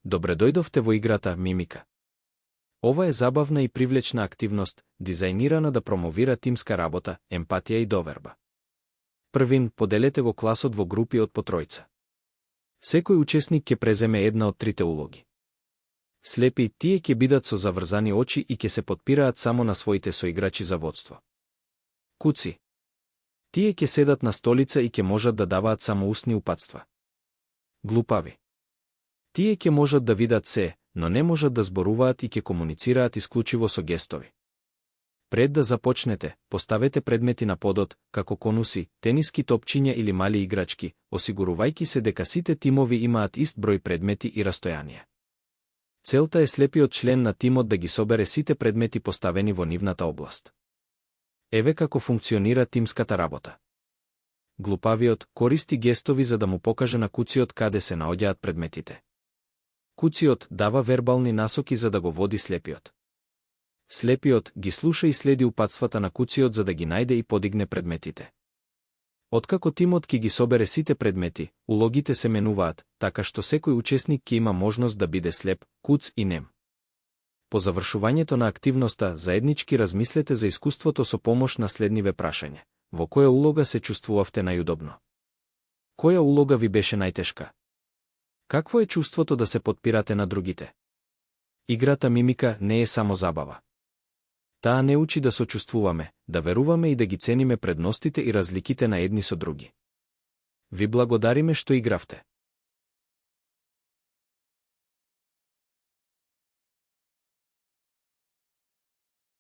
Добре дојдовте во играта мимика. Ова е забавна и привлечна активност, дизајнирана да промовира тимска работа, емпатија и доверба. Првин, поделете го класот во групи од по тројца. Секој учесник ќе преземе една од трите улоги. Слепи, тие ќе бидат со заврзани очи и ќе се потпираат само на своите соиграчи за водство. Куци. Тие ќе седат на столица и ќе можат да даваат само устни упатства. Глупави. Тие ќе можат да видат се, но не можат да зборуваат и ќе комуницираат исклучиво со гестови. Пред да започнете, поставете предмети на подот, како конуси, тениски топчиња или мали играчки, осигурувајќи се дека сите тимови имаат ист број предмети и растојанија. Целта е слепиот член на тимот да ги собере сите предмети поставени во нивната област. Еве како функционира тимската работа. Глупавиот користи гестови за да му покаже на куциот каде се наоѓаат предметите. Куциот дава вербални насоки за да го води слепиот. Слепиот ги слуша и следи упатствата на куциот за да ги најде и подигне предметите. Откако тимот ќе ги собере сите предмети, улогите се менуваат, така што секој учесник ќе има можност да биде слеп, куц и нем. По завршувањето на активноста, заеднички размислете за искуството со помош на следниве прашања. Во која улога се чувствувавте најудобно? Која улога ви беше најтешка? Какво е чувството да се потпирате на другите? Играта мимика не е само забава. Таа не учи да сочувствуваме, да веруваме и да ги цениме предностите и разликите на едни со други. Ви благодариме што игравте.